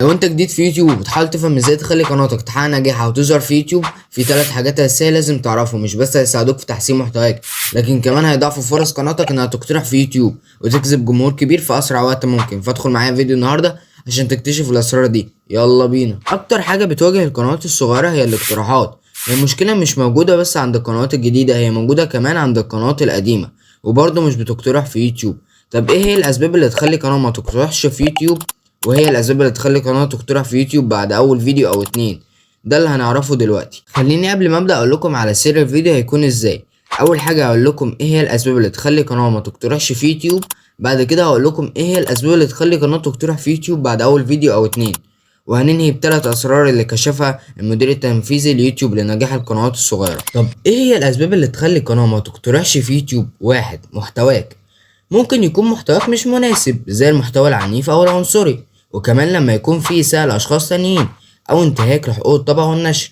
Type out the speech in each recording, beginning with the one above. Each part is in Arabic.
لو انت جديد في يوتيوب وبتحاول تفهم ازاي تخلي قناتك تحقق نجاح او تظهر في يوتيوب، في 3 حاجات اساسيه لازم تعرفهم، مش بس هيساعدوك في تحسين محتواك لكن كمان هيضاعفوا فرص قناتك انها تقترح في يوتيوب وتجذب جمهور كبير في اسرع وقت ممكن. فادخل معايا فيديو النهارده عشان تكتشف الاسرار دي. يلا بينا. اكتر حاجه بتواجه القنوات الصغيره هي الاقتراحات. المشكله مش موجوده بس عند القنوات الجديده، هي موجوده كمان عند القنوات القديمه وبرضه مش بتقترح في يوتيوب. طب ايه هي الاسباب اللي تخلي قناه ما تقترحش في يوتيوب؟ وهي الاسباب اللي تخلي قناه تقترح في يوتيوب بعد اول فيديو او اتنين؟ ده اللي هنعرفه دلوقتي. خليني قبل ما ابدا اقول لكم على سر الفيديو هيكون ازاي. اول حاجه هقول لكم ايه هي الاسباب اللي تخلي قناه ما تقترحش في يوتيوب، بعد كده هقول لكم ايه هي الاسباب اللي تخلي قناه تقترح في يوتيوب بعد اول فيديو او اتنين، وهننهي ب3 اسرار اللي كشفها المدير التنفيذي ليوتيوب لنجاح القنوات الصغيره. طب ايه هي الاسباب اللي تخلي قناه ما تقترحش في يوتيوب؟ واحد، محتواك. ممكن يكون محتواك مش مناسب زي المحتوى العنيف او العنصري، وكمان لما يكون فيه إساءة لأشخاص تانيين أو انتهاك لحقوق الطبع والنشر.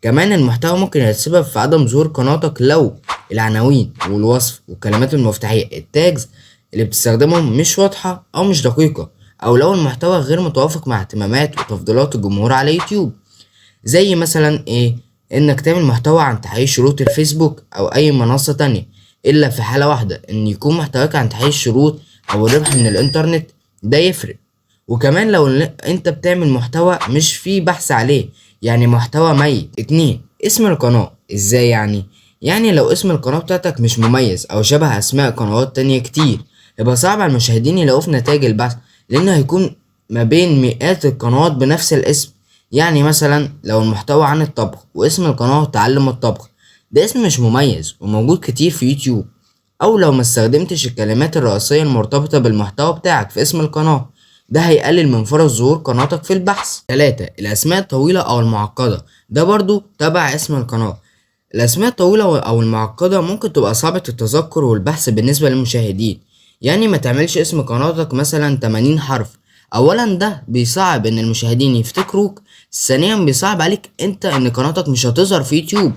كمان المحتوى ممكن يتسبب في عدم ظهور قناتك لو العناوين والوصف والكلمات المفتاحية التاجز اللي بتستخدمهم مش واضحة أو مش دقيقة، أو لو المحتوى غير متوافق مع اهتمامات وتفضيلات الجمهور على يوتيوب. زي مثلا إيه؟ إنك تعمل محتوى عن تحقيق شروط الفيسبوك أو أي منصة تانية، إلا في حالة واحدة، إن يكون محتواك عن تحقيق الشروط أو الربح من الإنترنت. ده يفرق. وكمان لو انت بتعمل محتوى مش فيه بحث عليه، يعني محتوى ميت. اتنين، اسم القناة. ازاي يعني لو اسم القناة بتاعتك مش مميز او شبه اسماء قنوات تانية كتير، يبقى صعب على المشاهدين يلاقوه في نتائج البحث، لانه هيكون ما بين مئات القنوات بنفس الاسم. يعني مثلا لو المحتوى عن الطبخ واسم القناة تعلم الطبخ، ده اسم مش مميز وموجود كتير في يوتيوب. او لو ما استخدمتش الكلمات الرئيسية المرتبطة بالمحتوى بتاعك في اسم القناة، ده هيقلل من فرص ظهور قناتك في البحث. 3، الأسماء الطويلة أو المعقدة. ده برضو تبع اسم القناة. الأسماء الطويلة أو المعقدة ممكن تبقى صعبة التذكر والبحث بالنسبة للمشاهدين. يعني ما تعملش اسم قناتك مثلا 80 حرف. أولا ده بيصعب إن المشاهدين يفتكروك، ثانيا بيصعب عليك أنت إن قناتك مش هتظهر في يوتيوب.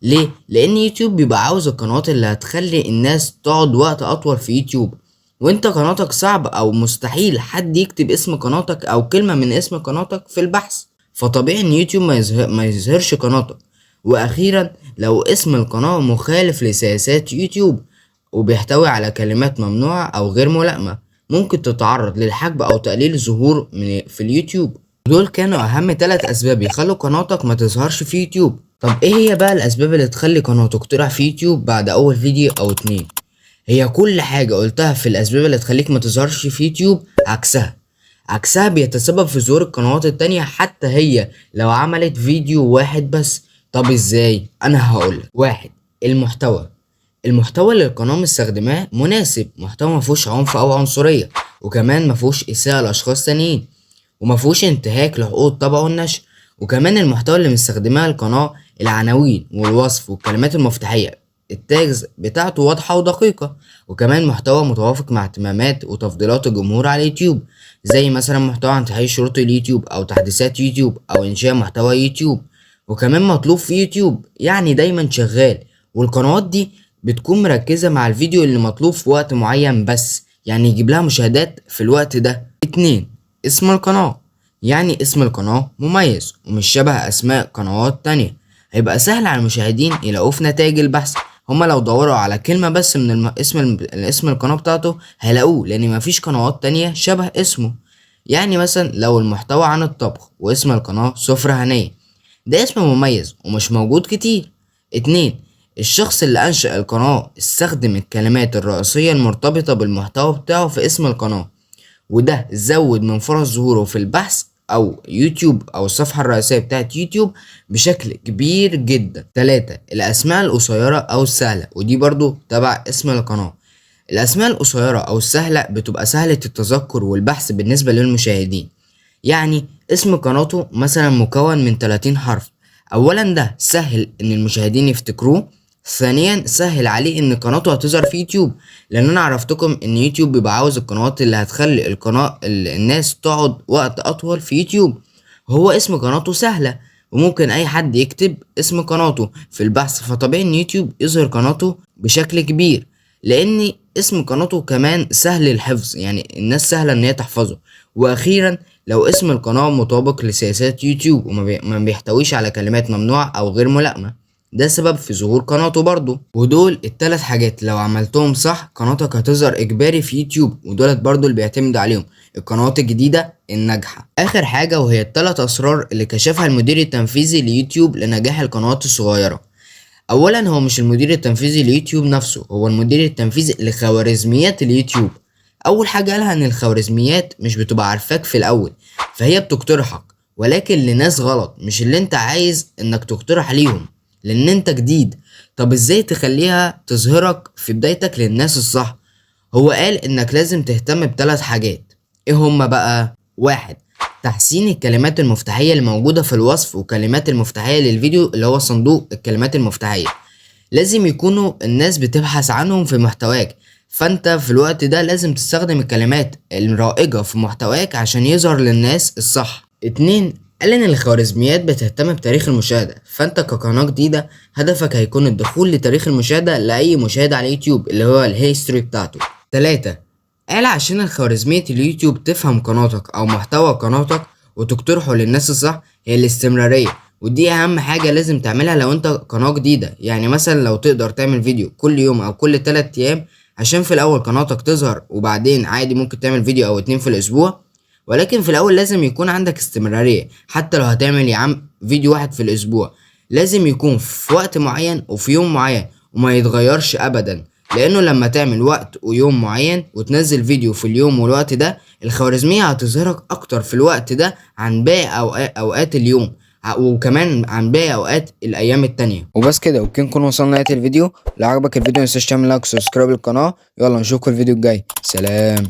ليه؟ لأن يوتيوب بيبقى عاوز القنوات اللي هتخلي الناس تقعد وقت أطول في يوتيوب، وانت قناتك صعب او مستحيل حد يكتب اسم قناتك او كلمة من اسم قناتك في البحث، فطبيعي ان يوتيوب ما يظهرش قناتك. واخيرا، لو اسم القناة مخالف لسياسات يوتيوب وبيحتوي على كلمات ممنوعة او غير ملائمة، ممكن تتعرض للحجب او تقليل الظهور في اليوتيوب. دول كانوا اهم 3 اسباب يخلوا قناتك ما تظهرش في يوتيوب. طب ايه هي بقى الاسباب اللي تخلي قناة تقترح في يوتيوب بعد اول فيديو او اتنين؟ هي كل حاجة قلتها في الأسباب اللي تخليك ما تظهرش في يوتيوب عكسها بيتسبب في ظهور القنوات التانية حتى هي لو عملت فيديو واحد بس. طب ازاي؟ أنا هقولك. واحد، المحتوى اللي القناة مستخدماه مناسب، محتوى مفهوش عنف أو عنصرية، وكمان مفهوش إساءة لأشخاص تانيين، ومفهوش انتهاك لحقوق الطبع والنشر. وكمان المحتوى اللي مستخدماه القناة العناوين والوصف والكلمات المفتاحية التاجز بتاعته واضحة ودقيقة، وكمان محتوى متوافق مع اهتمامات وتفضيلات الجمهور على يوتيوب، زي مثلا محتوى عن تحقيق شروط اليوتيوب أو تحديثات يوتيوب أو إنشاء محتوى يوتيوب، وكمان مطلوب في يوتيوب يعني دايما شغال. والقنوات دي بتكون مركزة مع الفيديو اللي مطلوب في وقت معين بس، يعني يجيب لها مشاهدات في الوقت ده. 2، اسم القناة. يعني اسم القناة مميز ومش شبه أسماء قنوات تانية، هيبقى سهل على المشاهدين يلاقوه في نتائج البحث. هما لو دوروا على كلمة بس من اسم القناة بتاعته هيلاقوه، لأن مفيش قنوات تانية شبه اسمه. يعني مثلا لو المحتوى عن الطبخ واسم القناة سفرة هنية، ده اسم مميز ومش موجود كتير. 2، الشخص اللي أنشأ القناة استخدم الكلمات الرئيسية المرتبطة بالمحتوى بتاعه في اسم القناة، وده زود من فرص ظهوره في البحث او يوتيوب او الصفحة الرئيسية بتاعت يوتيوب بشكل كبير جدا. 3، الاسماء القصيرة او السهلة، ودي برضو تبع اسم القناة. الاسماء القصيرة او السهلة بتبقى سهلة التذكر والبحث بالنسبة للمشاهدين. يعني اسم قناته مثلا مكون من 30 حرف. اولا ده سهل ان المشاهدين يفتكروه، ثانيا سهل عليه ان قناته هتظهر في يوتيوب، لان انا عرفتكم ان يوتيوب بيبقى عاوز القنوات اللي هتخلي القناة الناس تقعد وقت اطول في يوتيوب. هو اسم قناته سهلة وممكن اي حد يكتب اسم قناته في البحث، فطبيعي ان يوتيوب يظهر قناته بشكل كبير، لان اسم قناته كمان سهل الحفظ، يعني الناس سهلة ان هي تحفظه. واخيرا لو اسم القناة مطابق لسياسات يوتيوب وما بيحتويش على كلمات ممنوعة أو غير ملائمة، ده سبب في ظهور قناته برضه. ودول التلات حاجات لو عملتهم صح قناتك هتظهر إجباري في يوتيوب، ودولت برضه اللي بيعتمد عليهم القنوات الجديدة الناجحة. آخر حاجة وهي التلات أسرار اللي كشفها المدير التنفيذي ليوتيوب لنجاح القنوات الصغيرة. أولا هو مش المدير التنفيذي ليوتيوب نفسه، هو المدير التنفيذي لخوارزميات اليوتيوب. أول حاجة قالها إن الخوارزميات مش بتبقى عارفاك في الأول، فهي بتقترحك ولكن لناس غلط، مش اللي انت عايز انك تقترح ليهم لان انت جديد. طب ازاي تخليها تظهرك في بدايتك للناس الصح؟ هو قال انك لازم تهتم بثلاث حاجات. ايه هما بقى؟ واحد، تحسين الكلمات المفتاحية اللي موجودة في الوصف وكلمات المفتاحية للفيديو اللي هو صندوق الكلمات المفتاحية، لازم يكونوا الناس بتبحث عنهم في محتواك، فانت في الوقت ده لازم تستخدم الكلمات الرائجة في محتواك عشان يظهر للناس الصح. اتنين، قال ان الخوارزميات بتهتم بتاريخ المشاهدة، فانت كقناة جديدة هدفك هيكون الدخول لتاريخ المشاهدة لأي مشاهد على يوتيوب اللي هو الهيستوري بتاعته. تلاتة، قال عشان الخوارزمية اليوتيوب تفهم قناتك او محتوى قناتك وتقترحه للناس الصح هي الاستمرارية، ودي اهم حاجة لازم تعملها لو انت قناة جديدة. يعني مثلا لو تقدر تعمل فيديو كل يوم او كل 3 ايام عشان في الاول قناتك تظهر، وبعدين عادي ممكن تعمل فيديو او 2 في الاسبوع، ولكن في الاول لازم يكون عندك استمرارية. حتى لو هتعمل يا عم فيديو 1 في الاسبوع لازم يكون في وقت معين وفي يوم معين وما يتغيرش ابدا، لانه لما تعمل وقت ويوم معين وتنزل فيديو في اليوم والوقت ده الخوارزمية هتظهرك اكتر في الوقت ده عن باقي اوقات اليوم، وكمان عن باقي اوقات الايام التانية. وبس كده وبكده نكون وصلنا لنهاية الفيديو. لو عجبك الفيديو متنساش تعمل لايك وسبسكرايب للقناة. يلا نشوفكم الفيديو الجاي، سلام.